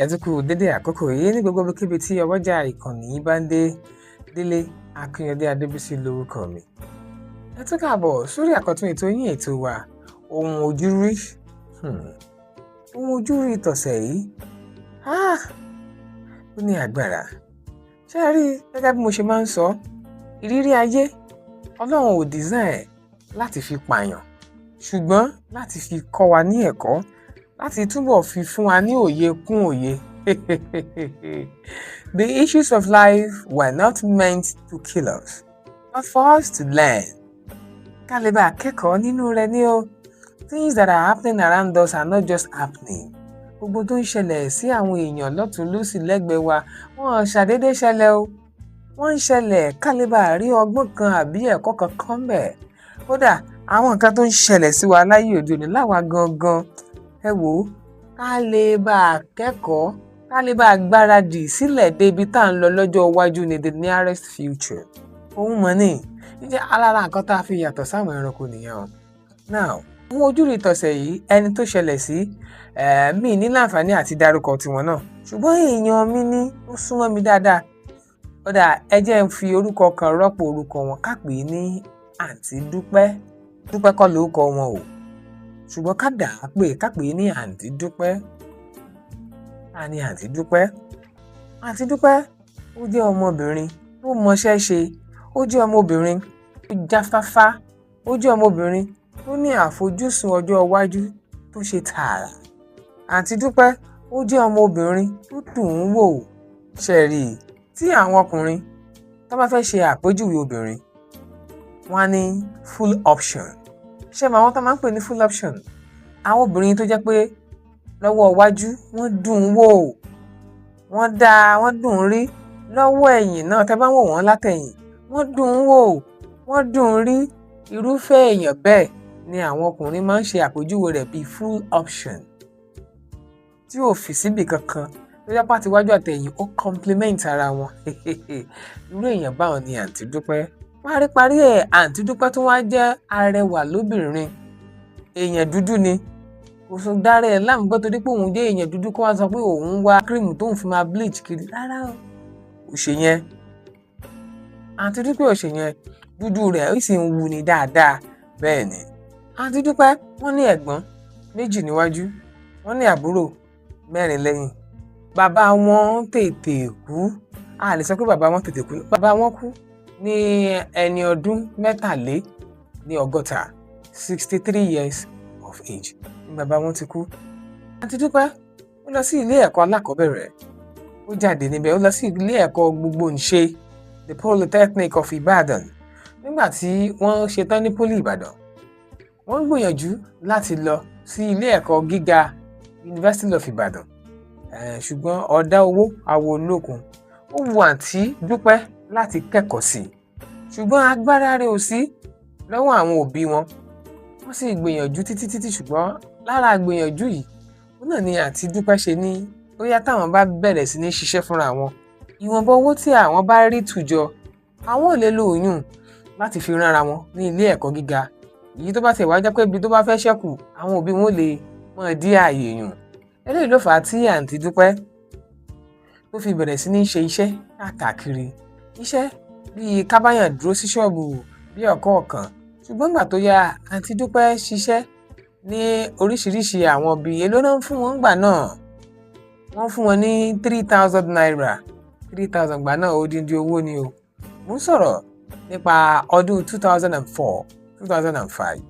ẹ tún kú dédé àkókò yìí ní gbogbo ibikíbi tí ọwọ́jà ìkànnì yìí bá ń dé. Délé Akínyẹlé Adébísí lórúkọ mi. Ẹ tún káàbọ̀ sórí àkọ́tún ètò yín ètò wa ohun ojúrí. Ohun ojúrí tọ̀sẹ̀ yìí ó ní agbára. Ṣé ẹ rí gẹ́gẹ́ bí mo ṣe máa ń sọ, ìrírí ayé Ọlọ́run ò design láti fi pààyàn, ṣùgbọ́n láti fi kọ́ wa ní ẹ̀kọ́, láti túbọ̀ fi fún wa ní òye kún òye. The issues of life were not meant to kill us, but for us to learn. Ká lè bá akẹ́kọ̀ọ́ nínú rẹ̀ ní o. Things that are happening around us are not just happening. Gbogbo tó ń ṣẹlẹ̀ sí àwọn èèyàn lọ́tùn lósì lẹ́gbẹ̀ẹ́ wa, wọ́n ṣàdédé ṣẹlẹ̀ o. Wọ́n ń ṣẹlẹ̀ ká lè bá rí ọgbọ́n kan àbí ẹ̀kọ́ kankan bẹ̀. Kódà àwọn nǹkan tó ń ṣẹlẹ̀ sí wa láyé òde òní láwa gangan, ẹ wò ó, ká lè bá akẹ́kọ̀ọ́, ká lè bá gbáradì sílẹ̀ débi tá à ń lọ lọ́jọ́ iwájú ní the nearest future. Òun mọ̀ ní jíjẹ́ alára nǹkan tá a fi yàtọ̀ sáwọn ẹranko nìyẹn o. Now, ohun ojúrí tọ̀sẹ̀ yìí ẹni tó ṣẹlẹ̀ sí mi ní láǹfààní àti dárúkọ tiwọn náà, ṣùgbọ́n èèyàn mi ní ó súnmọ́ mi dáadáa. Kódà ẹ jẹ́ ń fi orúkọ kan rọ́pò orúkọ wọn, ká pè é ní àǹtí Dúpẹ́. Dúpẹ́ kọ́ lórúkọ wọn o, ṣùgbọ́n ká pè é ní àǹtí Dúpẹ́. A ní àǹtí Dúpẹ́. Àǹtí Dúpẹ́ ó jẹ́ ọmọbìnrin tó mọṣẹ́ ṣe, ó jẹ́ ọmọbìnrin tó jáfáfá, ó jẹ́ ọmọbìnrin tó ní àfojúsùn ọjọ́ iwájú tó ṣe tààrà. Àǹtí Dúpẹ́ ó jẹ́ ọmọbìnrin tó dùn ún wò. Ṣé rí i, tí àwọn ọkùnrin tó bá fẹ́ ṣe àpèjúwe obìnrin, wọ́n á ní full option. Ṣé màá wọ́n tó máa ń pè ní full option? Àwọn obìnrin tó jẹ́ pé lọ́wọ́ iwájú wọ́n dùn ún wò, wọ́n dáa, wọ́n dùn ún rí. Lọ́wọ́ ẹ̀yìn náà tẹ́ bá wò wọ́n látẹ̀yìn, wọ́n dùn ún wò, wọ́n dùn ún rí. Irúfẹ́ èèyàn bẹ́ẹ̀ ni àwọn ọkùnrin máa ń ṣe àpèjúwe rẹ̀ bíi full option, tí ò fi síbì kankan tó yá pàtí iwájú àtẹ̀yìn ó complement ara wọn. Irú èèyàn báwọn ni àǹtí Dúpẹ́. Paríparí ẹ̀, àǹtí Dúpẹ́ tó wá jẹ́ arẹwà lóbìnrin. Èèyàn dúdú ni, kò sọ dára ẹ̀ láàmú gbọ́ torí pé òun jẹ́ èèyàn dúdú kó wá sọ pé òun wá kírìmù tóun fi máa bleach kiri. Rárá o, ò ṣe yẹn. Àǹtí Dúpẹ́ ò ṣe yẹn. Dúdú rẹ̀ ó sì ń wù ní dáadáa. Bẹ́ẹ̀ ni àǹtí Dúpẹ́ wọ́n ní ẹ̀gbọ́n 2 níwájú, wọ́n ní àbúrò 4 lẹ́yìn. Bàbá wọn tètè kú. A lè sọ pé bàbá wọn tètè kú. Bàbá wọn kú ní ẹni ọdún 63, 63 years of age ni bàbá wọn ti kú. Àǹtí Dúpẹ́ ó lọ sí ilé ẹ̀kọ́ alákọ̀ọ́bẹ̀rẹ̀, ó jáde níbẹ̀, ó lọ sí ilé ẹ̀kọ́ gbogbonìṣe, the Polytechnic of Ibadan. Nígbà tí wọ́n ṣetán ní Poli Ìbàdàn, wọ́n gbìyànjú láti lọ sí ilé ẹ̀kọ́ gíga University of Ibadan, ṣùgbọ́n ọ̀dá owó àwo olókun. Ó wu àǹtí Dúpẹ́ láti kẹ́kọ̀ọ́ sí, ṣùgbọ́n agbára rẹ̀ ò sí lọ́wọ́ àwọn òbí wọn. Wọ́n sì gbìyànjú títí ṣùgbọ́n lára gbìyànjú yìí ó náà ni àǹtí Dúpẹ́ ṣe ní bóyá táwọn bá bẹ̀rẹ̀ sí ní ṣiṣẹ́ fúnra wọn, ìwọ̀nba owó tí àwọn bá rí tùjọ, àwọn ò lè lo oyún láti fi ránra wọn ní ilé ẹ̀kọ́ gíga. Èyí tó bá tẹ̀ wá jẹ́ pé ibi tó bá fẹ́ ṣẹ́kù, àwọn òbí wọn ò lè mọ̀ dí ààyè yùn. Eléyìí ló fà á tí àǹtí Dúpẹ́ tó fi bẹ̀rẹ̀ sí ní ṣe iṣẹ́ káàkiri. Iṣẹ́ bíi kábáyàn dúró sí ṣọ́ọ̀bù bí ọ̀kọ̀ọ̀kan. Ṣùgbọ́n ìgbà tó yá, àǹtí Dúpẹ́ ṣiṣẹ́ ní oríṣiríṣi àwọn bíi èlò náà fún wọn gbà náà. Wọ́n fún wọn ní 3,000 naira. 3,000 gbà náà odindi owó ni o. Mo ń sọ̀rọ̀ nípa ọdún 2004, 2005.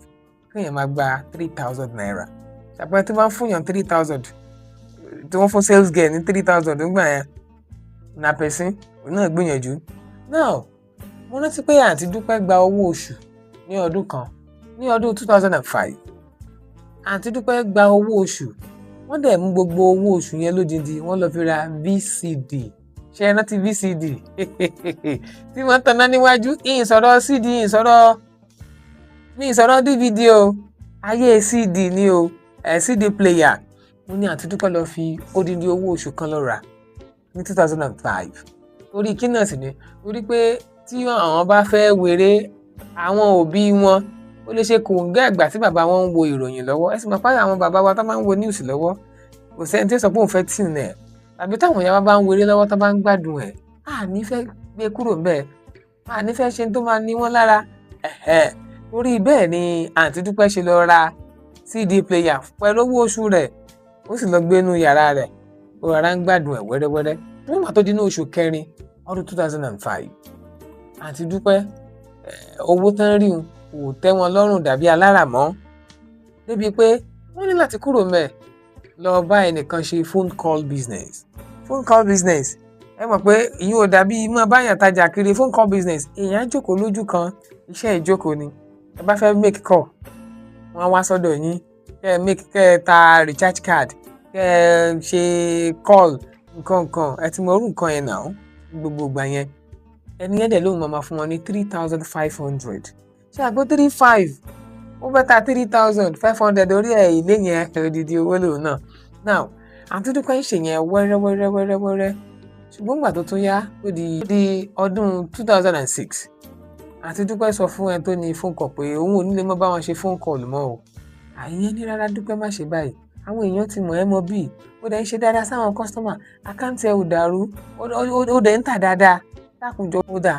Kéèyàn máa gba 3,000 naira. Ṣàpẹẹrẹ tí wọ́n fún yàn 3,000, tí wọ́n fún sales girl ní 3,000 nígbà yẹn, na person òun náà gbìyànjú. Now, mo rántí pé àǹtí Dúpẹ́ gba owó oṣù ní ọdún kan, ní ọdún 2005. Àǹtí Dúpẹ́ gba owó oṣù, wọ́n dẹ̀ mú gbogbo owó oṣù yẹn lódindi, wọ́n lọ fi ra VCD. Ṣé ẹ rántí VCD? Tí wọ́n tanná níwájú, ìsọ̀rọ̀ CD, ìsọ̀rọ̀ DVD o, ayé CD ni o, CD player. Mo ní àǹtí Dúpẹ́ lọ fi odindi owó oṣù kan lọ rà ní 2005. Torí kí náà sì ni, torí pé tí àwọn bá fẹ́ wéré àwọn òbí wọn, ó lè ṣe kòǹgẹ́ ìgbà tí bàbá wọn ń wo ìròyìn lọ́wọ́. Ẹ sì mọ̀ pé àwọn bàbá wa tó máa ń wo news lọ́wọ́, kò sẹ́ni tí ó sọ pé òun fẹ́ tune ẹ̀. tàbí táwọn ìyá wa bá ń wéré lọ́wọ́ tó bá ń gbádùn ẹ̀ ní fẹ́ gbé kúrò ńbẹ̀, ní fẹ́ ṣe tó máa ní wọ́n lára. Torí bẹ́ẹ̀ ni àǹtí Dúpẹ́ ṣe lọ ra CD player pẹ̀lú owó oṣù rẹ̀, ó sì lọ gbé inú yàrá rẹ̀, ó rárá ń gbádùn ẹ̀ wẹ́rẹ́wẹ́rẹ́. Nígbà tó di ní oṣù kẹrin ọdún 2005, àǹtí Dúpẹ́ owó tán rí un kò tẹ́ wọn lọ́rùn dàbí alára mọ́, débi pé wọ́n ní láti kúrò ńbẹ̀ lọ bá ẹnìkan ṣe phone call business. Phone call business, ẹ mọ̀ pé ìyẹn ò dàbí mọ́ báyàn tajà kiri. Phone call business, èèyàn jókòó lójú kan, iṣẹ́ ìjókòó ni. Ẹ bá fẹ́ make call, wọ́n á wá sọ́dọ̀ yín, kẹ́ ẹ ta recharge card, kẹ́ ẹ ṣe call nǹkan ẹ ti mọ orú nǹkan yẹn náà gbogbo ìgbà yẹn. Ẹni yẹn dẹ̀ lóun máa fún wọn ní 3,500. ṣé àgbo 3,500 ó bẹ́ ta 3,500 orí ẹ̀ ilé yẹn odidi owó lòun náà. Now àǹtí Dúpẹ́ ń ṣe yẹn wẹ́rẹ́wẹ́rẹ́, ṣùgbọ́n ìgbà tó tún yá ó di ọdún 2006, àǹtí Dúpẹ́ sọ fún ẹni tó ní phone call pé òun ò ní lè mọ́ bá wọn ṣe phone call mọ́ o. Àyẹn ní rárá Dúpẹ́ má ṣe báyìí, àwọn èèyàn ti mọ̀ ẹ́ mọ́ bíi ó dẹ̀ ń ṣe dáadáa sáwọn kọ́sítọ́mà, àkáǹtì ẹ̀ ò dàrú, ó dẹ̀ ń tà dáadáa, dákùnjọ ó dà,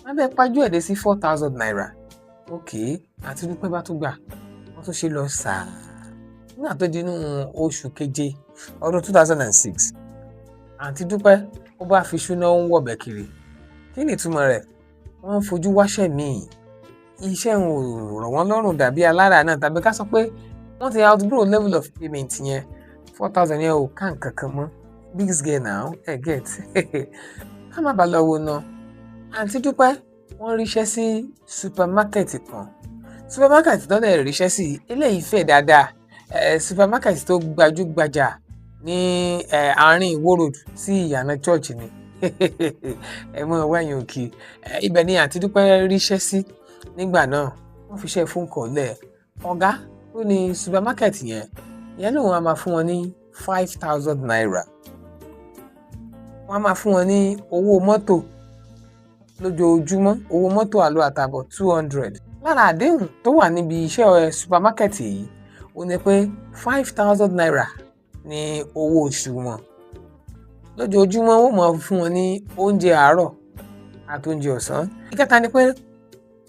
má bẹ́ẹ̀ pájú ẹ̀ dé sí 4,000 naira. Ok, àǹtí Dúpẹ́ bá tún gbà, wọ́n tún ṣe lọ sàá. Nígbà tó di inú oṣù keje ọdún 2006, àǹtí Dúpẹ́ ó bá fi ṣúná ń wọ̀bẹ̀ kiri. Kí ni ìtumọ̀ rẹ̀? Wọ́n ń fojú wáṣẹ́ míì, iṣẹ́ wọn ò rọ̀ wọ́n lọ́rùn dàbí alára náà, tàbí ká sọ pé wọ́n ti outgrow level of payment yẹn. 4,000 yẹn ò ká nǹkan kan mọ́. Big girl now, get. Ká má bàa lọ wo ná. Àǹtí Dúpẹ́ wọ́n ríṣẹ́ sí supermarket kan. Supermarket tó dẹ̀ ríṣẹ́ sí eléyìí fẹ̀ dáadáa. Supermarket tó gbajúgbajà ní àárín Ìwó Road sí ìyànà church ni. Ẹ mọ̀ wáyìn òkè. Ibẹ̀ ni àǹtí Dúpẹ́ ríṣẹ́ sí nígbà náà. Wọ́n fi iṣẹ́ phone call lẹ̀. Ọ̀gá tó ní supermarket yẹn lòun á máa fún wọn ní 5,000 naira. Wọ́n á máa fún wọn ní owó mọ́tò lójoojúmọ́, owó mọ́tò àlọ àtàbọ̀ 200. Lára àdéhùn tó wà níbi iṣẹ́ supermarket yìí ó ní pé 5,000 naira ní owó oṣù wọn. Lójoojúmọ́ wọ́n máa fún wọn ní oúnjẹ àárọ̀ àti oúnjẹ ọ̀sán. Ìkẹta ni pé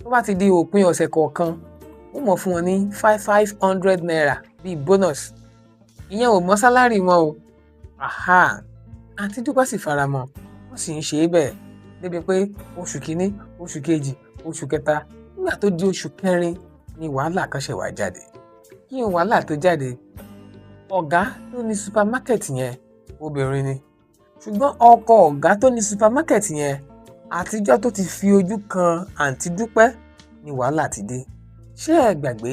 tó bá ti di òpin ọ̀sẹ̀ kọ̀ọ̀kan wọ́n máa fún wọn ní 500 naira bíi bonus. Ìyẹn ò mọ́ sálárì wọn o. Àǹtí Dúpẹ́ sì faramọ́, wọ́n sì ń ṣe é bẹ́ẹ̀ débi pé oṣù kìíní, oṣù kejì, oṣù kẹta, nígbà tó di oṣù kẹrin ni wàhálà kan ṣẹ̀ wá jáde. Kí ni wàhálà tó jáde? Ọ̀gá tó ní supermarket yẹn obìnrin ni, ṣùgbọ́n ọkọ ọ̀gá tó ní supermarket yẹn àtijọ́ tó ti fi ojú kan àǹtí Dúpẹ́ ni wàhálà ti dé. Ṣé ẹ gbàgbé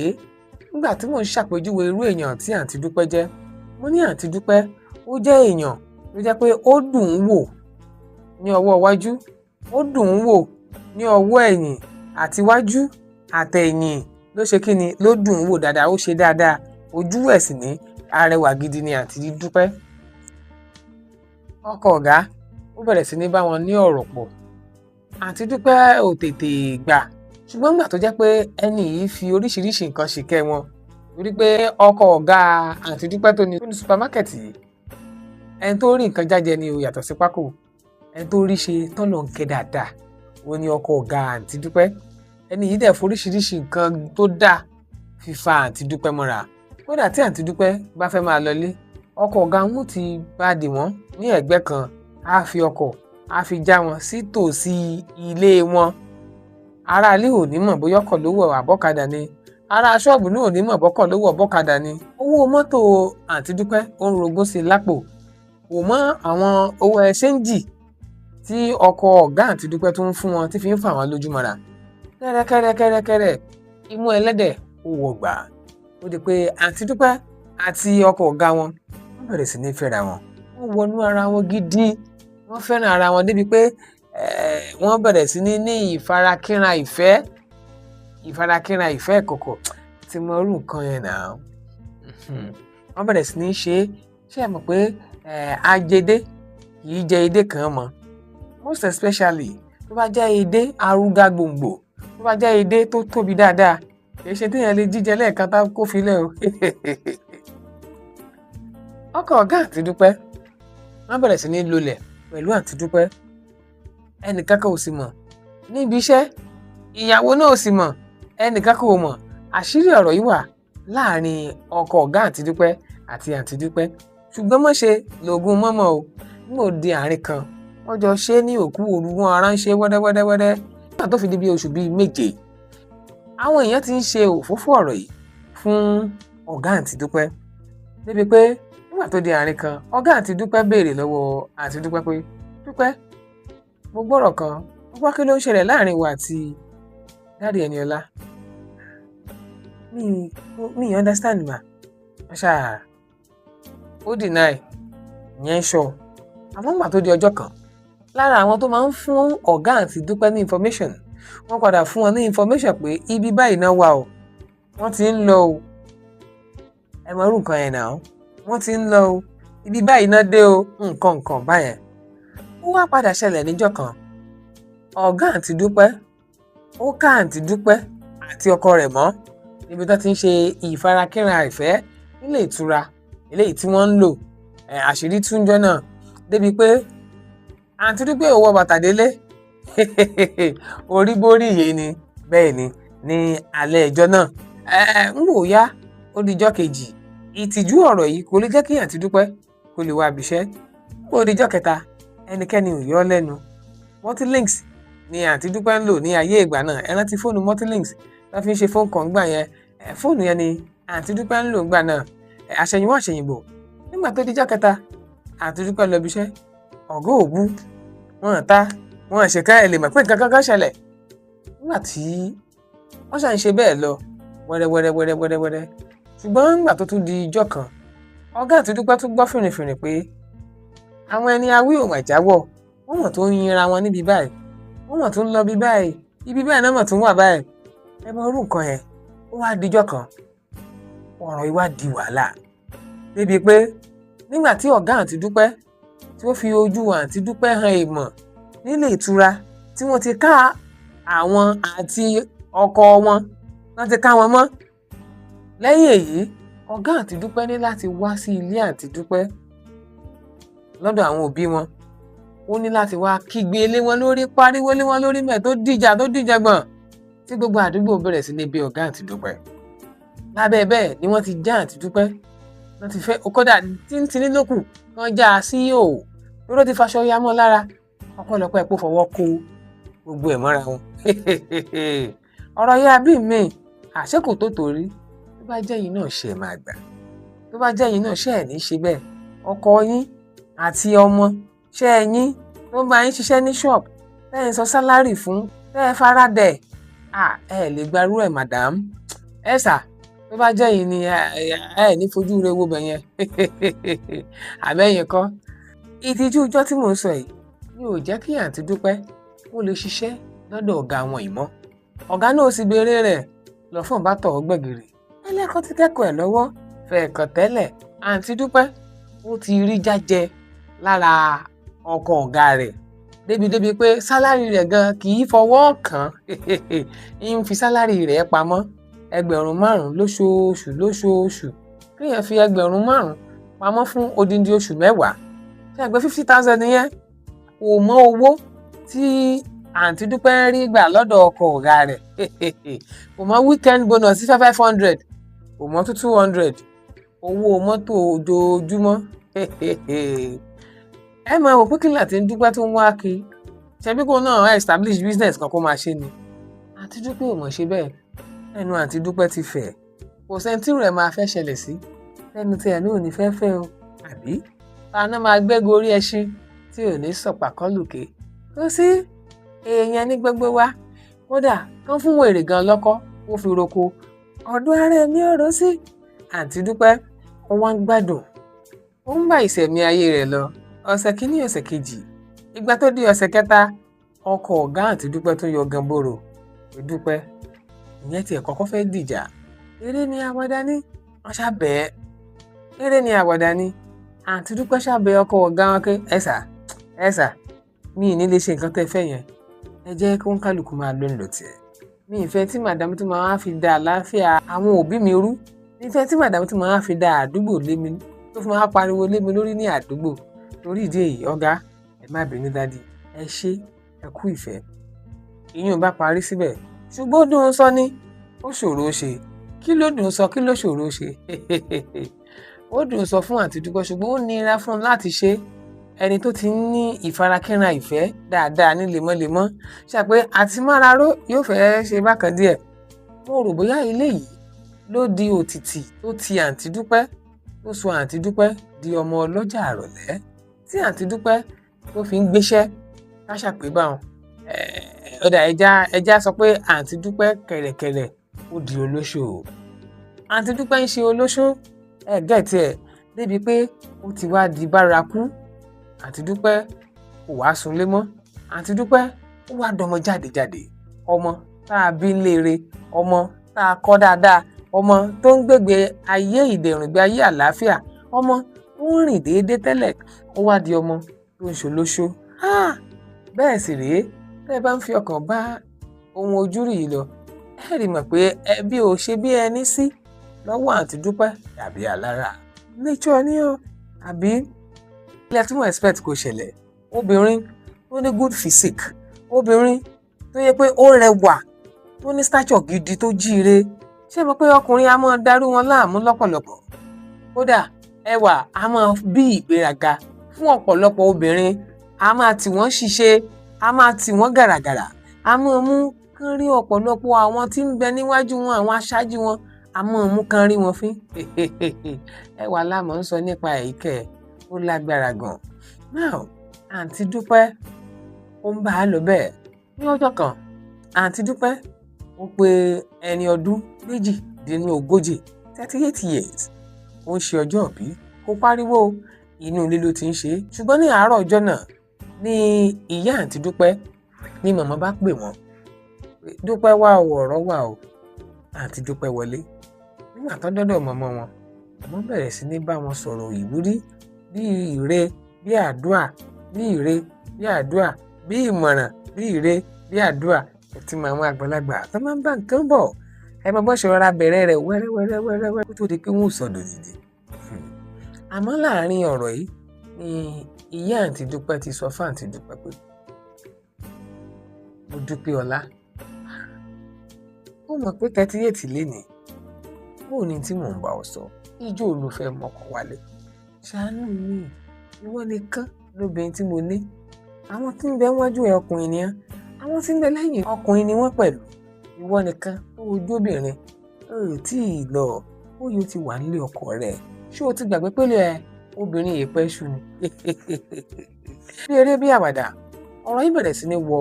nígbà tí mò ń ṣàpèjúwe irú èèyàn tí àǹtí Dúpẹ́ jẹ́? Mo ní àǹtí Dúpẹ́ ó jẹ́ èèyàn tó jẹ́ pé ó dùn ún wò ní ọwọ́ iwájú, ó dùn ún wò ní ọwọ́ ẹ̀yìn, àtiwájú àtẹ̀yìn ló ṣe kí ni, ló dùn ún wò dáadáa, ó ṣe dáadáa, ojú ẹ̀ sì ní arẹwà gidi ni àǹtí Dúpẹ́. Ọkọ ọ̀gá ó bẹ̀rẹ̀ sí ní bá wọn ní ọ̀rọ̀ pọ̀. Àǹtí Dúpẹ́ ò tètè gbà, ṣùgbọ́n nígbà tó jẹ́ pé ẹni yìí fi oríṣiríṣi nǹkan ṣìkẹ́ wọn, torí pé ọkọ ọ̀gá àǹtí Dúpẹ́ tó ní supermarket yìí, ẹni tó rí nǹkan jájẹ ni ó yàtọ̀ sí pákó, ẹni tó rí ṣe tọ́nà ń kẹ́ dáadáa ó ní ọkọ ọ̀gá àǹtí Dúpẹ́. Ẹni yìí dẹ̀ foríṣiríṣi nǹkan tó dáa fi fa àǹtí Dúpẹ́ mọ́ra. Kódà tí àǹtí Dúpẹ́ bá fẹ́ máa lọlé, ọkọ ọ̀gá wọn ti bá dì wọ́n ní ẹ̀gbẹ́ kan, á fi ọkọ̀ á fi já wọn sí tòsí ilé wọn. Ará ilé ò ní mọ̀ bóyá ọkọ̀ ló wọ̀ àbọ́kadà ni, ará ṣọ́ọ̀bù náà ò ní mọ̀ bọ́kọ̀ ló wọ̀ bọ́kadà ni. Owó mọ́tò àǹtí Dúpẹ́ ó ń rogún sí lápò, kò mọ́ àwọn owó ṣéǹjì tí ọkọ ọ̀gá àǹtí Dúpẹ́ tó ń fún wọn tí fi ń fà wọ́n lójú mọ́ra. Kẹ́rẹ́kẹ́rẹ́ imú ẹlẹ́dẹ̀ ó wọgbà. Ó di pé àǹtí Dúpẹ́ àti ọkọ ọ̀gá wọn bẹ̀rẹ̀ sí ní fẹ́ra wọn. Wọ́n wọnú ara wọn gidi, wọ́n fẹ́ràn ara wọn débi pé wọ́n bẹ̀rẹ̀ sí ní ìfarakínra ìfẹ́ ìkọ̀kọ̀ tí mo rú nǹkan yẹn náà. Wọ́n bẹ̀rẹ̀ sí ní ṣe é mọ̀ pé ajédé kì í jẹ edé kan mọ́, most especially tó bá jẹ́ edé arúgá gbòǹgbò, tó bá jẹ́ edé tó tóbi dáadáa, kì í ṣe téèyàn lè jíjẹ lẹ́ẹ̀kan tá kó filẹ̀ o. Ọkọ ọ̀gá àǹtí Dúpẹ́ wọ́n bẹ̀rẹ̀ sí ní lọlẹ̀ pẹ̀lú àǹtí Dúpẹ́. Ẹnìkankan ò sì mọ̀ níbi iṣẹ́, ìyàwó náà ò sì mọ̀, ẹnìkankan ò mọ̀. Àṣírí ọ̀rọ̀ yìí wà láàrin ọkọ ọ̀gá àǹtí Dúpẹ́ àti àǹtí Dúpẹ́. Ṣùgbọ́n mọ́ ṣe lògùn mọ́mọ́ o, nígbà ó di àárín kan wọ́n jọ ṣe ní òkú òru, wọn ara ń ṣe wẹ́dẹ́wẹ́dẹ́wẹ́dẹ́. Nígbà tó fi di bí oṣù bíi 7, àwọn èèyàn ti ń ṣe òfófó ọ̀rọ̀ yìí fún ọ̀gá àǹtí Dúpẹ́, débi pé nígbà tó di àárín kan ọ̀gá àǹtí Dúpẹ́ béèrè lọ́wọ́ àǹtí Dúpẹ́ pé, Dúpẹ́, mo gbọ́rọ̀ kan, mo gbọ́ kí ló ń ṣẹlẹ̀ láàrin wa àti dáàdì Ẹniọlá. mi understand ma. Ṣáà ó deny ìyẹn sọ. Àmọ́ nígbà tó di ọjọ́ kan, lára àwọn tó máa ń fún ọ̀gá àǹtí Dúpẹ́ ní information, wọ́n padà fún wọn ní information pé ibi báyìí náà wà o, wọ́n ti ń lọ o. Ẹ mọ irú nǹkan yẹn náà, wọ́n ti ń lọ o, ibi báyìí náà dé o, nǹkan báyẹn. Ó wá padà ṣẹlẹ̀ níjọ́ kan, ọ̀gá àǹtí Dúpẹ́ ó ká àǹtí Dúpẹ́ àti ọkọ rẹ̀ mọ́ níbi tó ti ń ṣe ìfarakínra ìfẹ́ nílé ìtura eléyìí tí wọ́n ń lò. Àṣírí túnjọ́ náà débi pé àǹtí Dúpẹ́ ò wọ bàtà délé orí bórí yìí ni. Bẹ́ẹ̀ ni ní alẹ́ ẹjọ́ náà ń wò yá ó di ijọ́ kejì, ìtìjú ọ̀rọ̀ yìí kò lè jẹ́ kí àǹtí Dúpẹ́ kó lè wá ibiṣẹ́. Ó di ijọ́ kẹta, ẹnikẹ́ni ò yọ ọ́ lẹ́nu. Multilinks ni àǹtí Dúpẹ́ ń lò ní ayé ìgbà náà. Ẹ rántí fóònù Multilinks tó fi ń ṣe fóònù kan gbà yẹn, fóònù yẹn ni àǹtí Dúpẹ́ ń lò gbà náà. Àṣẹ̀yìnwá àṣẹ̀yìnbọ̀, nígbà tó di ijọ́ kẹta àǹtí Dúpẹ́ lọ ibiṣẹ́, ọ̀gá òbu wọn ta wọn ṣèkà ẹ̀ lè mọ̀ pé nǹkan kankan ṣẹlẹ̀. Nígbà tí wọ́n ṣàn ṣe bẹ́ẹ̀ lọ wẹ́rẹ́wẹ́rẹ́, ṣùgbọ́n nígbà tó tún di ijọ́ kan, ọ̀gá àǹtí Dúpẹ́ tún gbọ́ fìrìfìrì pé àwọn ẹni awí ò mà jáwọ́, wọ́n mọ̀ tó ń yinra wọn níbi báyìí, wọ́n mọ̀ tó ń lọ bí báyìí, ibi báyìí náà mọ̀ tó ń wà báyìí. Ẹ mọ irú nǹkan yẹn. Ó wá di ijọ́ kan, ọ̀rọ̀ yìí wá di wàhálà débi pé nígbà tí ọ̀gá àǹtí Dúpẹ́ tí ó fi ojú àǹtí Dúpẹ́ hàn èèmọ̀ nílé ìtura tí wọ́n ti ká àwọn àti ọkọ wọn, wọ́n ti ká wọn mọ́. Lẹ́yìn èyí, ọ̀gá àǹtí Dúpẹ́ ní láti wá sí ilé àǹtí Dúpẹ́ lọ́dọ̀ àwọn òbí wọn. Ó ní láti wá kígbe lé wọn lórí, pariwo lé wọn lórí mẹ́ tó dìjà gbọ̀n, tí gbogbo àdúgbò bẹ̀rẹ̀ sí ní bí ọ̀gá àǹtí Dúpẹ́. Lábẹ́ bẹ́ẹ̀ ni wọ́n ti já àǹtí Dúpẹ́, wọ́n ti fẹ́ kódà tíntìní lókù wọ́n já a sí òò lóró ti faṣọ ya mọ́ lára. Ọ̀pọ̀lọpọ̀ ẹ̀pọ̀ fọwọ́ kó gbogbo ẹ̀ mọ́ra wọn. Ọ̀rọ̀ yá bí mi àṣekò tó torí tó bá jẹ́ yín náà ṣe máa gbà, tó bá jẹ́ yín náà ṣe ẹ̀ ní ṣe bẹ́ẹ̀. Ọkọ yín àti ọmọ ṣe ẹ̀yìn tó bá yín ṣiṣẹ́ ní ṣọ́ọ̀bù tẹ́yìn sọ sálárì fún tẹ́ẹ̀ faradẹ̀, ẹ lè gbarú ẹ̀ madam. Ẹ sà, tó bá jẹ́ yín ni ẹ ní fojú rẹ wo bẹ̀yẹn. Àbẹ́yìn kọ́. Ìtìjú ọjọ́ tí mò ń sọ yìí ni ò jẹ́ kí àǹtí Dúpẹ́ ó lè ṣiṣẹ́ lọ́dọ̀ ọ̀gá wọn ìmọ̀. Ọ̀gá náà sì béèrè rẹ̀ lọ fún bá tọ̀ gbẹ̀gìrì. Ẹlẹ́kọ̀ọ́ ti kẹ́kọ̀ọ́ ẹ̀ lọ́wọ́ fẹ̀ẹ̀kàn tẹ́lẹ̀. Àǹtí Dúpẹ́ ó ti rí jájẹ lára ọkọ ọ̀gá rẹ̀ débi pé sálárì rẹ̀ gan kì í fọwọ́ kàn ń fi sálárì rẹ̀ pamọ́ 5,000 lóṣooṣù. Kéèyàn fi 5,000 pamọ́ fún odindi oṣù 10. Ṣé ẹgbẹ́ 50,000 nìyẹn? Kò mọ owó tí àǹtí Dúpẹ́ ń rí gbà lọ́dọ̀ ọkọ ọ̀gá rẹ̀. Kò mọ weekend bonus 500, kò mọ 200, owó mọ́tò ojoojúmọ́. Ẹ máa wò pé kí láti ń Dúpẹ́ tó ń wá kí ṣebí kó náà establish business kan kó máa ṣe ni. Àǹtí Dúpẹ́ ò mọ̀ ṣe bẹ́ẹ̀. Ẹnu àǹtí Dúpẹ́ ti fẹ̀. Kò sẹ́ni tí rẹ̀ máa fẹ́ ṣẹlẹ̀ sí. Ẹnu tí ẹ̀ náà ò ní fẹ́ fẹ́ o, àbí? Táná máa gbẹ́gun orí ẹṣin tí ò ní sọ̀pà kán lùkè. Kò sí èèyàn ní gbogbo wa. Kódà kán fún wèrè gan lọ́kọ́ ó fi roko. Ọ̀dọ̀ ara ẹ̀ ní ọ̀rọ̀ sí. Àǹtí Dúpẹ́ ó wá ń gbádùn. Ó ń bá ìṣẹ̀mí ayé rẹ̀ lọ. Ọ̀sẹ̀ kìíní, ọ̀sẹ̀ kejì. Ìgbà tó di ọ̀sẹ̀ kẹta, ọkọ ọ̀gá àǹtí Dúpẹ́ tó yọ gamboro. Dúpẹ́ ìyẹn tiẹ̀ kọ́kọ́ fẹ́ dìjà. Eré ni àwàdà ní. Wọ́n ṣàbẹ̀. Eré ni àwàdà ní. Àǹtí Dúpẹ́ ṣàbẹ̀ ọkọ ọ̀gá wọn pé ẹ sà mi ì ní lè ṣe nǹkan tẹ́ fẹ́ yẹn. Ẹ jẹ́ kó ń kálukú máa ló ń lò tiẹ̀. Mi ì fẹ́ tí màdàmú tó máa fi da àlàáfíà àwọn òbí mi rú. Mi ì fẹ́ tí màdàmú tó máa fi da àdúgbò lé mi tó fi máa pariwo lé mi lórí ní àdúgbò. torí ìdí èyí ọ̀gá ẹ má bínú dádì, ẹ ṣé, ẹ kú ìfẹ́. Ìyẹn ò bá parí síbẹ̀, ṣùgbọ́n ó dùn ún sọ ní ó ṣòro ṣe. Kí ló dùn ún sọ, kí ló ṣòro ṣe? Ó dùn ún sọ fún àǹtí Dúpẹ́ ṣùgbọ́n ó nira fún un láti ṣe. Ẹni tó ti ní ìfarakínra ìfẹ́ dáadáa ní lemọ́lemọ́ ṣàpé àti máraró yóò fẹ́ ṣe bákan díẹ̀. Mo rò bóyá ilé yìí ló di òtìtì tó ti àǹtí Dúpẹ́ tó sọ àǹtí Dúpẹ́ di ọmọ ọlọ́jà àrọ̀lẹ́ tí àǹtí Dúpẹ́ tó fi ń gbéṣẹ́ ká ṣàpé báwọn. Ọ̀dà ẹja sọ pé àǹtí Dúpẹ́ kẹ̀rẹ̀kẹ̀rẹ̀ ó di olóṣó. Àǹtí Dúpẹ́ ń ṣe olóṣó gẹ̀ẹ́tì ẹ̀ débi pé ó ti wá di bárakú. Àǹtí Dúpẹ́ kò wá sunlé mọ́. Àǹtí Dúpẹ́ ó wá dọmọ jáde ọmọ tá a bí léere, ọmọ tá a kọ́ dáadáa, ọmọ tó ń gbègbè ayé ìdẹ̀rùn ìgbé ayé àlàáfíà, ọmọ tó ń rìn déédéé tẹ́lẹ̀ ó wá di ọmọ tó ń ṣolóṣó. Bẹ́ẹ̀ sì rèé tẹ́ ẹ bá ń fi ọkàn bá ohun ojúrí yìí lọ ẹ rí mọ̀ pé ẹbí ò ṣe bí ẹni sí lọ́wọ́ àǹtí Dúpẹ́ tàbí alára. Nature ni o àbí ilẹ̀ tí wọ́n expect kò ṣẹlẹ̀. Obìnrin tó ní good physique, obìnrin tó yẹ pé ó rẹwà, tó ní stature gidi tó jíire. Ṣé mo pé ọkùnrin a máa darú wọn láàmú lọ́pọ̀lọpọ̀? Kódà ẹwà a máa bí ìgbéraga fún ọ̀pọ̀lọpọ̀ obìnrin, a máa tì wọ́n ṣiṣẹ́, a máa tì wọ́n gàràgàrà, a máa mú kán rí ọ̀pọ̀lọpọ̀ àwọn tí ń bẹ níwájú wọn, àwọn aṣáájú wọn, a máa mú kán rí wọn fín. Ẹwà la mọ̀ ń sọ nípa ẹ̀yíkẹ́ ó lágbára gan. Now àǹtí Dúpẹ́ ó ń bá a lọ bẹ́ẹ̀. Ní ọjọ́ kan àǹtí Dúpẹ́ ó pé ẹni ọdún 38 38 years ó ń ṣe ọjọ́ ìbí. Kò pariwo inú ilé ló ti ń ṣe. Ṣùgbọ́n ní àárọ̀ ọjọ́ náà ní ìyá àǹtí Dúpẹ́ ní màmá bá pè wọ́n. Dúpẹ́ wá o, ọ̀rọ̀ wà o. Àǹtí Dúpẹ́ wọlé. Nígbà tó dọ́dọ̀ màmá wọn, màmá bẹ̀rẹ̀ sí ní bá wọn sọ̀rọ̀ ìwúrí bí ìre, bí àdúà, bí ìre, bí àdúà, bí ìmọ̀ràn, bí ìre, bí àdúà. Tí màmá àgbàlagbà tó máa ń bá nǹkan bọ̀. Ẹ mọ bó ṣe rọra bẹ̀rẹ̀ rẹ̀ wẹ́rẹ́wẹ́rẹ́ kó tó di pé wọ́n ò sọ̀dọ̀ dìde. Àmọ́ láàárín ọ̀rọ̀ yìí ni ìyá àǹtí Dúpẹ́ ti sọ fún àǹtí Dúpẹ́ pé mo dúpẹ́ ọlá. Ó mọ̀ pé 38 lénìí. Bó ni tí mò ń bá ọ sọ? Ijó ló fẹ́ mọ́kàn wálé. Ṣàánú mi, ìwọ nìkan lóbìnrin tí mo ní. Àwọn tí ń bẹ wájú ẹ ọkùnrin ni wọ́n. Àwọn tí ń bẹ lẹ́yìn ọkùnrin ni wọ́n pẹ̀lú. Ìwọ nìkan tó ojú obìnrin. Ó tí ì lọ, ó yóò ti wà nílé ọkọ rẹ̀. Ṣé o ti gbàgbé pé obìnrin yìí pẹ́ ṣu ni? Bí eré bí àwàdà, ọ̀rọ̀ yìí bẹ̀rẹ̀ sí ní wọ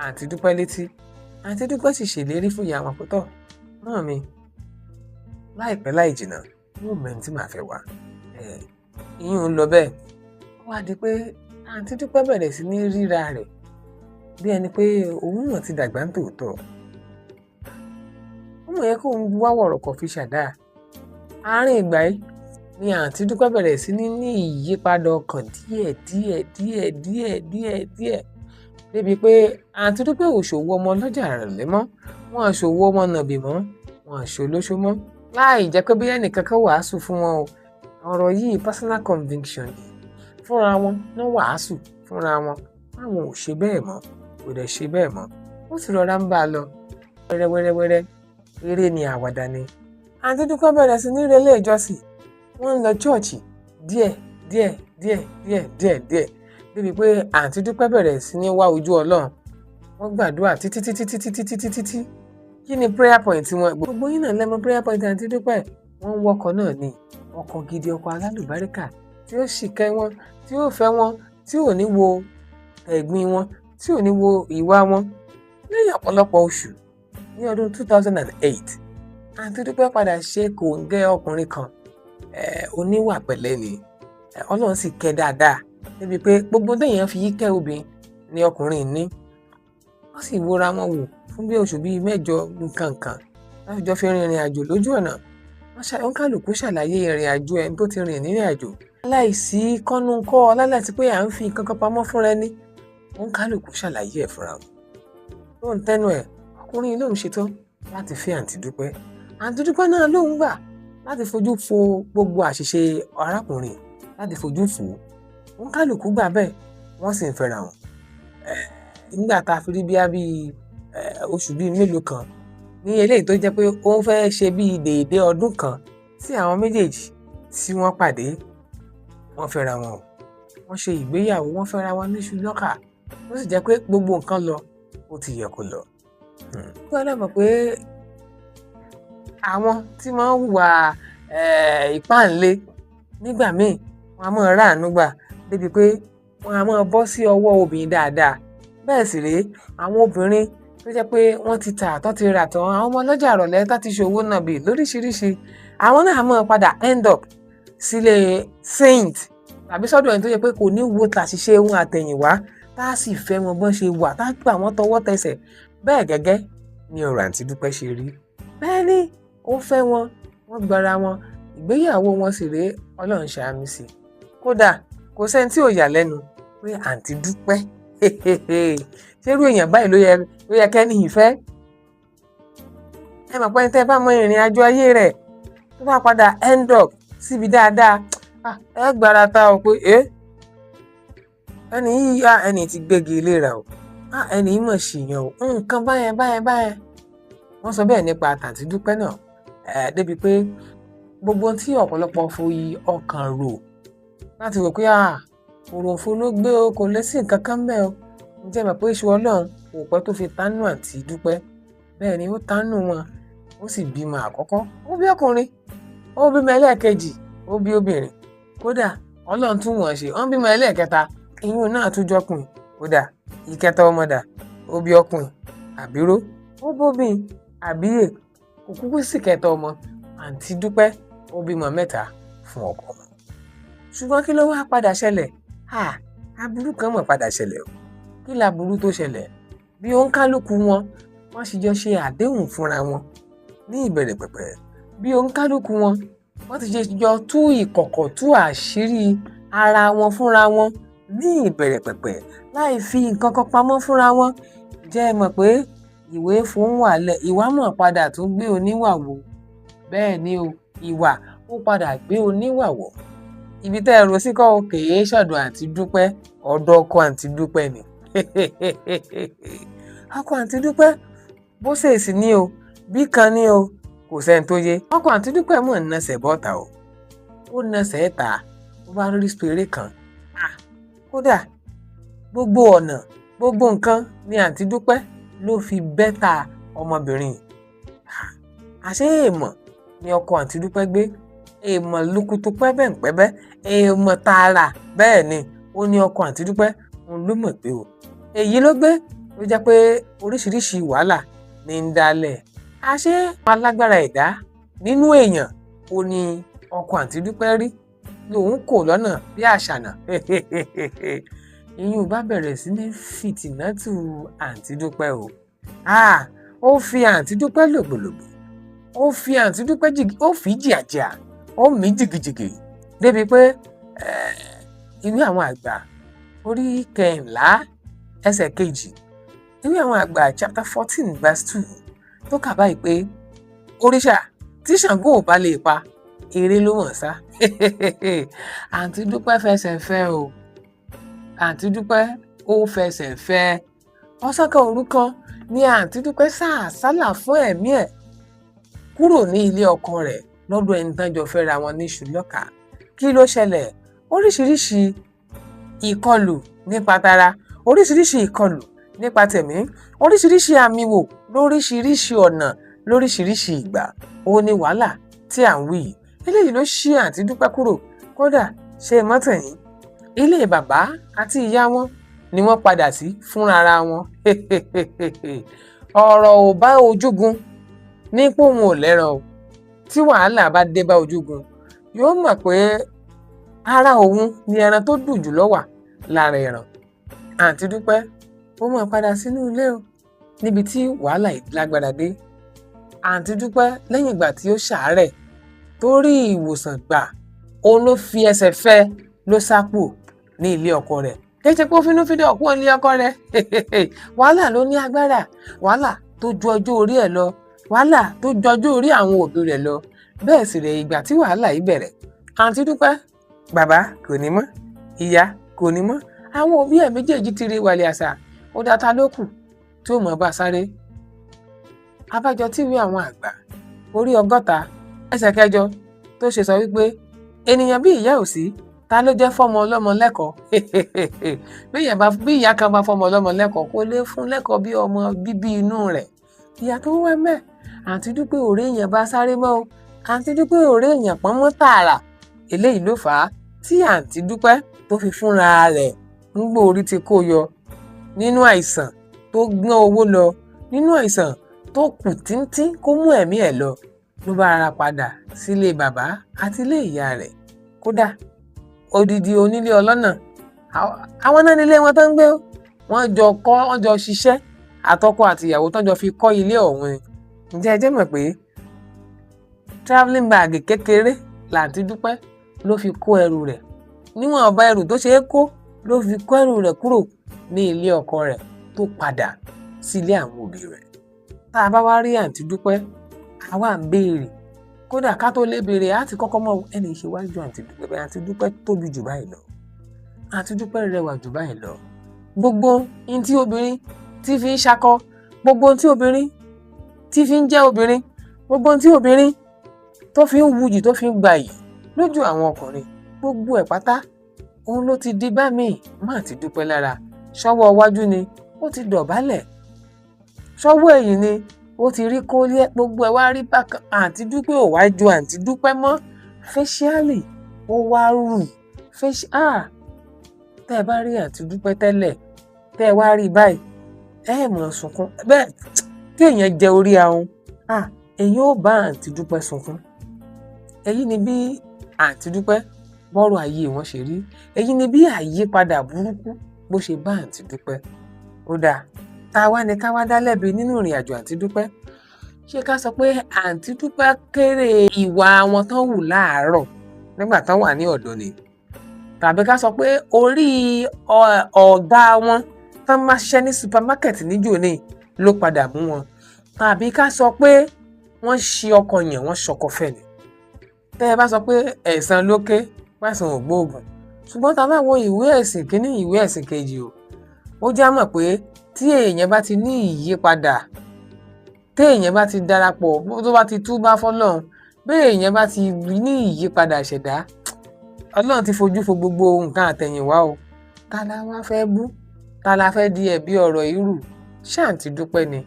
àǹtí Dúpẹ́ létí. Àǹtí Dúpẹ́ sì ṣèlérí fún ìyá wọn pé tọ́ náà mi láìpẹ́ láì jìnnà yóò mẹ́ni tí màá fẹ́ wá. Ìyẹn ń lọ bẹ́ẹ̀. Ó wá di pé àǹtí Dúpẹ́ bẹ̀rẹ̀ sí ní ríra rẹ̀ bí ẹni pé òun náà ti dàgbà ń tòótọ́. Ó mọ̀ yẹ kó ń wá wọ̀rọ̀kọ̀ fi ṣàdá. Àárín ìgbà yìí ni àǹtí Dúpẹ́ bẹ̀rẹ̀ sí ní ìyípadà ọkàn díẹ̀. Débi pé àǹtí Dúpẹ́ ò ṣòwò ọmọ ọlọ́jà àrọ̀lẹ́ mọ́, wọn ò ṣòwò ọmọ nàbì mọ́, wọn ò ṣòlóṣó mọ́. Láì jẹ́ pé bí ẹnìkan kan wàásù fún wọn o. Ọ̀rọ̀ yìí personal conviction ni. Fúnra wọn ló wàásù fúnra wọn. Àwọn ò ṣe bẹ́ẹ̀ mọ́, kò dẹ̀ ṣe bẹ́ẹ̀ mọ́. Ó sì rọra ń bá a lọ wẹ́rẹ́wẹ́rẹ́. Eré ni àwàdà ni. Àǹtí Dúpẹ́ bẹ̀rẹ̀ sí ní relé ìjọsìn. Wọ́n ń lọ ṣọ́ọ̀ṣì díẹ̀. Débi pé àǹtí Dúpẹ́ bẹ̀rẹ̀ sí ní wá ojú Ọlọ́run. Wọ́n gbàdúrà títí. Kí ni prayer point wọn? Gbogbo yín náà lẹ́mọ̀ prayer point àǹtí Dúpẹ́. Wọ́n ń wọkọ̀ náà ni. Ọkọ gidi, ọkọ alálùbáríkà tí ó sì kẹ́ wọn, tí ó fẹ́ wọn, tí ò ní wo ẹ̀gbin wọn, tí ò ní wo ìwà wọn. Lẹ́yìn ọ̀pọ̀lọpọ̀ oṣù ní ọdún 2008, àǹtí Dúpẹ́ padà ṣe kòńgẹ́ ọkùnrin kan. Oníwà pẹ̀lẹ́ ni. Ọlọ́run sì kẹ́ dáadáa. Débi pé gbogbo téèyàn fi kẹ́ obìnrin ni ọkùnrin ní. Wọ́n sì wora wọn wò fún bí oṣù bíi 8 nǹkan. Láti jọ fi rìnrìn àjò lójú ọ̀nà. Wọ́n kálukú ṣàlàyé ìrìn àjò ẹni tó ti rìn nírìn àjò. Láìsí kọ́nú-kọ́ láti pé à ń fi nǹkan kan pamọ́ fúnra ẹni. Wọ́n kálukú ṣàlàyé ẹ̀ fúnra wọn. Lóun tẹ́nu ẹ̀, ọkùnrin lóun ṣetán láti fẹ́ àǹtí Dúpẹ́. Àǹtí Dúpẹ́ náà lóun gbà láti fojú fo gbogbo àṣìṣe arákùnrin, láti fojú fò. kálukú gbà bẹ́ẹ̀ wọ́n sì ń fẹ́ra wọn. Nígbà tá a fi rí bí oṣù bíi mélòó kan ní eléyìí tó jẹ́ pé ó ń fẹ́ ṣe bíi dèédé ọdún kan tí àwọn méjèèjì tí wọ́n pàdé wọ́n fẹ́ra wọn o. Wọ́n ṣe ìgbéyàwó, wọ́n fẹ́ra wọn níṣu lọ́kà, ó sì jẹ́ pé gbogbo nǹkan lọ ó ti yẹ kó lọ. Gbọ́dọ̀ mọ̀ pé àwọn tí wọ́n ń hùwà ìpáǹle nígbà míì wọ́n á máa ráàánú gbà débi pé wọ́n á máa bọ́ sí ọwọ́ obìnrin dáadáa. Bẹ́ẹ̀ sì rèé àwọn obìnrin tó jẹ́ pé wọ́n ti tà tán ti rà tán, àwọn ọmọ ọlọ́jà ìrọ̀lẹ́ tán ti ṣòwò nàbì lóríṣiríṣi, àwọn náà máa padà end up sílé saint tàbí sọ́dọ̀ ẹni tó jẹ́ pé kò ní wo tàṣìṣe wọn àtẹ̀yìnwá, tá a sì fẹ́ wọn bọ́n ṣe wà, tá a gbà wọ́n tọwọ́ tẹsẹ̀. Bẹ́ẹ̀ gẹ́gẹ́ ni ọ̀rọ̀ àǹtí Dúpẹ́ ṣe rí. Bẹ́ẹ̀ ni ó fẹ́ wọn, wọ́n gbára wọn, ìgbéyàwó wọn sì rèé, Ọlọ́run ṣàánú sí i. Kódà kò sẹ́ni tí ò yà lẹ́nu pé àǹtí Dúpẹ́ ṣerú èèyàn báyìí ló yẹ kẹ́ni ìfẹ́. Ẹ mọ̀ pé tẹ́ bá mọ ìrìn àjò ayé rẹ̀ tó bá padà end up síbi dáadáa, ẹ gbára ta ọ pé ẹni yìí ẹni tí gbégi ilé rà o, ẹni yìí mọ̀ ṣìyàn o, nǹkan báyẹn. Wọ́n sọ bẹ́ẹ̀ nípa àǹtí Dúpẹ́ náà débi pé gbogbo tí ọ̀pọ̀lọpọ̀ foyí ọkàn rò láti rò pé òròǹfo ló gbé o, kò lè sí nǹkan kan bẹ́ẹ̀ o. Ǹjẹ́ mọ̀ pé iṣu Ọlọ́run kò pẹ́ tó fi tánú àǹtí Dúpẹ́. Bẹ́ẹ̀ ni ó tánú wọn, ó sì bímọ àkọ́kọ́, ó bí ọkùnrin, ó bímọ ẹlẹ́ẹ̀kejì, ó bí obìnrin. Kódà Ọlọ́run tún wọ́n ṣe, wọ́n bímọ ẹlẹ́ẹ̀kẹta, ìyún náà tún jọkùnrin. Kódà ìkẹta ọmọdà, ó bí ọkùnrin àbíró, ó bóbìn àbíyè, kò kúkú sí kẹta ọmọ. Àǹtí Dúpẹ́ ó bímọ 3 fún ọkọ. Ṣùgbọ́n kí ló wá padà ṣẹlẹ̀? Aburú kan mọ̀ padà ṣẹlẹ̀ o. Kí laburú tó ṣẹlẹ̀? Bí òǹkálùkù wọn sì jọ ṣe àdéhùn fúnra wọn ní ìbẹ̀rẹ̀ pẹ̀pẹ̀. Bí òǹkálùkù wọn ti jọ tú ìkọ̀kọ̀, tú àṣírí ara wọn fúnra wọn ní ìbẹ̀rẹ̀ pẹ̀pẹ̀ láì fi nǹkan kan pamọ́ fúnra wọn. Jẹ́ ẹ mọ̀ pé ìwé fún wàlẹ̀, ìwà mọ̀ padà tún gbé oníwà wò. Bẹ́ẹ̀ ni o, ìwà ó padà gbé oníwà wò. Ibi tẹ́ ẹ rò sí kọ́ o, kèé ṣọ̀dọ̀ àǹtí Dúpẹ́, ọ̀dọ̀ ọkọ àǹtí Dúpẹ́ ni. Ọkọ àǹtí Dúpẹ́ bó ṣèèṣì ní o, bí kan ní o, kò sẹ́ni tó yé. Ọkọ àǹtí Dúpẹ́ mọ̀ ń nasẹ̀ bọ́ta o, ó nasẹ̀ ta, ó bá rí spèrè kan. Kódà gbogbo ọ̀nà, gbogbo nǹkan ni àǹtí Dúpẹ́ ló fi bẹ́tà ọmọbìnrin. Àṣé èèmọ̀ ni ọkọ àǹtí Dúpẹ́ gbé, èèmọ̀ lukutu pẹ́bẹ́ǹpẹ́bẹ́, èèmọ̀ tààrà. Bẹ́ẹ̀ ni ó ní ọkọ àǹtí Dúpẹ́ òun ló mọ̀ pé o. Èyí ló gbé ló jẹ́ pé oríṣiríṣi wàhálà ní ń dálẹ̀. Àṣé alágbára ẹ̀dá nínú èèyàn ó ní ọkọ àǹtí Dúpẹ́ rí, lòun kò lọ́nà bí àṣànà. Ìyún bá bẹ̀rẹ̀ sí ní fìtìnátù àǹtí Dúpẹ́ o. Ó fi àǹtí Dúpẹ́ lògbòlògbò, ó fi àǹtí Dúpẹ́ ó fi jìàjìà, ó mí jìgìjìgì débi pé ìwé àwọn àgbà orí 10 ẹsẹ̀ 2, ìwé àwọn àgbà chapter 14 verse 2 tó kà báyìí pé òrìṣà tí Ṣàngó ò bá lè pa, eré ló mọ̀ sá. Àǹtí Dúpẹ́ fẹsẹ̀ fẹ́ o. Àǹtí Dúpẹ́ ó fẹsẹ̀ fẹ́. Ọ̀sán kan òru kan ni àǹtí Dúpẹ́ sàásálà fún ẹ̀mí ẹ̀ kúrò ní ilé ọkọ rẹ̀ lọ́dọ̀ ẹni tán jọ fẹ́ra wọn ní ṣùlọ́kà. Kí ló ṣẹlẹ̀? Oríṣiríṣi ìkọlù nípa tara, oríṣiríṣi ìkọlù nípa tẹ̀mí, oríṣiríṣi àmì wò lóríṣiríṣi ọ̀nà, lóríṣiríṣi ìgbà. Ó ní wàhálà tí à ń wí yìí. Eléyìí ló ṣí àǹtí Dúpẹ́ kúrò. Kódà ṣe mọ́tẹ̀yìn, ilé bàbá àti ìyá wọn ni wọ́n padà sí fúnra wọn. Ọ̀rọ̀ ò bá ojúgun ní pé òun ò lẹ́ran o. Tí wàhálà bá dé bá ojúgun, yóò mọ̀ pé ara òun ni ẹran tó dùn jùlọ wà lára ẹran. Àǹtí Dúpẹ́ ó máa padà sínú ilé o níbi tí wàhálà lágbára dé. Àǹtí Dúpẹ́ lẹ́yìn ìgbà tí ó ṣàárẹ̀ tó rí ìwòsàn gbà, òun ló fi ẹsẹ̀ fẹ́ ló sápò ní ilé ọkọ rẹ̀. Kéṣe pé ó finú fídíò ọ̀pọ̀ ní ọkọ rẹ̀. Wàhálà ló ní agbára, wàhálà tó ju ọjọ́ orí ẹ̀ lọ, wàhálà tó ju ọjọ́ orí àwọn òbí rẹ̀ lọ. Bẹ́ẹ̀ sì rẹ̀ ìgbà tí wàhálà yìí bẹ̀rẹ̀, àǹtí Dúpẹ́ bàbá kò ní mọ́, ìyá kò ní mọ́. Àwọn òbí ẹ̀ méjèèjì ti rí wàlẹ̀ àṣà, ó dá ta ló kù tí ó mọ̀ bá sáré. Abájọ tí ìwé àwọn àgbà orí 60 ẹsẹ̀ 8 tó ṣe sọ wípé ènìyàn bí ìyá ò sí, ta ló jẹ́ fọ́mọ ọlọ́mọ lẹ́kọ̀ọ́? Bí ìyá kan bá fọ́mọ ọlọ́mọ lẹ́kọ̀ọ́ kó lè fún lẹ́kọ̀ọ́ bí ọmọ bíbí inú rẹ̀. Ìyá tó wẹ́ mẹ́ àǹtí Dúpẹ́ ọ̀rẹ́ èèyàn bá sáré mọ́ o, àǹtí Dúpẹ́ ọ̀rẹ́ èèyàn pọ́n mọ́ tààrà. Eléyìí ló fà á tí àǹtí Dúpẹ́ tó fi fúnra rẹ̀ ń gbọ́ orí ti kó yọ nínú àìsàn tó gbọ́n owó lọ, nínú àìsàn tó kù tíntín kó mú ẹ̀mí ẹ̀ lọ, ló bá ara padà sílé bàbá àti ilé ìyá rẹ̀. Kódà odidi onílé ọlọ́nà, àwọn náà nílé wọn tó ń gbé, wọ́n jọ ṣiṣẹ́ àtọkọ àtìyàwó tó jọ fi kọ́ ilé ọ̀hún. Ǹjẹ́ ẹ jẹ́ mọ̀ pé travelling bag kékeré làǹtí Dúpẹ́ ló fi kó ẹrù rẹ̀, níwọ̀n ọba ẹrù tó ṣe é kó ló fi kó ẹrù rẹ̀ kúrò ní ilé ọkọ rẹ̀ tó padà sí ilé àwọn òbí rẹ̀. Tá a bá wá rí àǹtí Dúpẹ́, àwa ń béèrè, kódà ká tó lè béèrè á ti kọ́kọ́ mọ̀ ẹni ìṣèwájú àǹtí Dúpẹ́ bẹ́ẹ̀. Àǹtí Dúpẹ́ tóbi jù báyìí lọ, àǹtí Dúpẹ́ rẹwà jù báyìí lọ. Gbogbo ohun tí obìnrin tí fi ń ṣakọ, gbogbo ohun tí obìnrin tí fi ń jẹ́ obìnrin, gbogbo ohun tí obìnrin tó fi ń wuyì tó fi ń gbayì lójú àwọn ọkùnrin, gbogbo ẹ̀ pátá òun ló ti di bá mi má àǹtí Dúpẹ́ lára. Ṣọ́wọ́ iwájú ni ó ti dọ̀bálẹ̀, ṣọ́wọ́ ẹ̀yìn ni ó ti rí kólé, gbogbo ẹ̀ wá rí bákan. Àǹtí Dúpẹ́ ò wá ju àǹtí Dúpẹ́ mọ́, fẹ́ṣíálì ó wá rù tẹ́ ẹ bá rí àǹtí Dúpẹ́ tẹ́lẹ̀, tẹ́ ẹ wá rí báyìí, ẹ mọ̀ sunkún bẹ́ẹ̀ kí èèyàn jẹ orí ahun. Èèyàn ò bá àǹtí Dúpẹ́ sunkún. Èyí ni bí àǹtí Dúpẹ́ bọ́rọ̀ ayé wọn ṣe rí, èyí ni bí àyípadà burúkú bó ṣe bá àǹtí Dúpẹ́. Ó dáa, ta wá ní ká wá dá lẹ́bi nínú ìrìn àjò àǹtí Dúpẹ́? Ṣé ká sọ pé àǹtí Dúpẹ́ kéré ìwà wọn tán wù láàárọ̀ nígbà tán wà ní ọ̀dọ́ ni? Tàbí ká sọ pé orí ọ̀gá wọn tán máa ṣiṣẹ́ ní supermarket níjò ní ló padà mú wọn? Tàbí ká sọ pé wọ́n ṣi ọkọ yẹn, wọ́n ṣọkọ fẹ́ ni? Tẹ́ ẹ bá sọ pé ẹ̀san ló ké, pẹ̀sán ò gbóògùn. Ṣùgbọ́n tá a bá wo ìwé ẹ̀sìn kínní, ìwé ẹ̀sìn kejì ó já mọ̀ pé tí èèyàn bá ti ní ìyípadà, tí èèyàn bá ti darapọ̀, tó bá ti túbá fọ́lọ́run, bí èèyàn bá ti ní ìyípadà ìṣẹ̀dá, Ọlọ́run ti fojú fo gbogbo nǹkan àtẹ̀yìnwá o. Ta la wá fẹ́ bú? Ta la fẹ́ di ẹ̀bi ọ̀rọ̀ irú? Ṣé àǹtí Dúpẹ́ ni?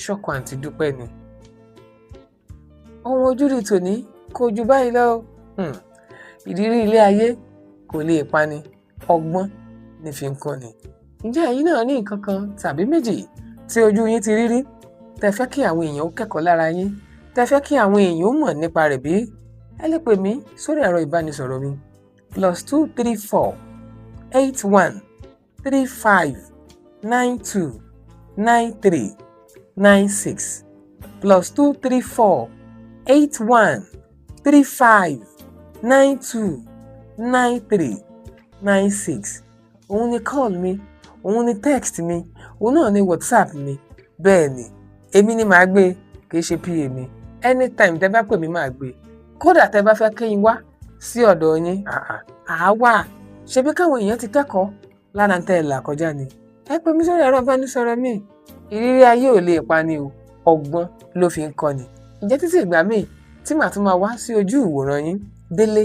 Ṣọ́kọ àǹtí Dúpẹ́ ni? Ohun ojúrí tòní kò jù báyìí lọ. Ìrírí ilé ayé kò lè pani, ọgbọ́n ní fi ń kọ́ni. Ǹjẹ́ ẹ̀yin náà ní nǹkan kan tàbí méjì tí ojú yín ti rí rí, tẹ́ fẹ́ kí àwọn èèyàn ó kẹ́kọ̀ọ́ lára yín, tẹ́ fẹ́ kí àwọn èèyàn ó mọ̀ nípa rẹ̀ bí? Ẹ lè pè mí sórí ẹ̀rọ ìbánisọ̀rọ̀ mi +234 81 35 92 93 96 +234 81 35 92 93 96. Òun ni call mi, òun ni text mi, òun náà ni WhatsApp mi. Bẹ́ẹ̀ ni èmi ni màá gbé, kì í ṣe PA mi. Anytime tẹ́ bá pè mí màá gbé. Kódà tẹ́ bá fẹ́ kí n wá sí ọ̀dọ̀ yín, wà. Ṣebí káwọn èèyàn ti kẹ́kọ̀ọ́ lára ń tẹ́ ẹ là kọjá ni. Ẹ pè mí sórí ẹ̀rọ ìbánisọ̀rọ̀ mi. Ìrírí ayé ò lè pani o, ọgbọ́n ló fi ń kọ́ni. Ǹjẹ́ títí ìgbà míì tí màá tún máa wá sí ojú ìwòran yín, Délé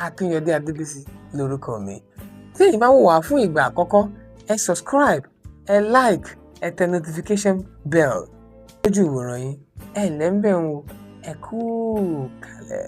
Akínyọdé Adébísí lórúkọ mi. Tí èyí bá wò wá fún ìgbà àkọ́kọ́, ẹ subscribe, ẹ like, ẹ tẹ notification bell lójú ìwòran yín. Ẹ ǹlẹ́ ń bẹ̀ ń wo, ẹ kú kalẹ̀.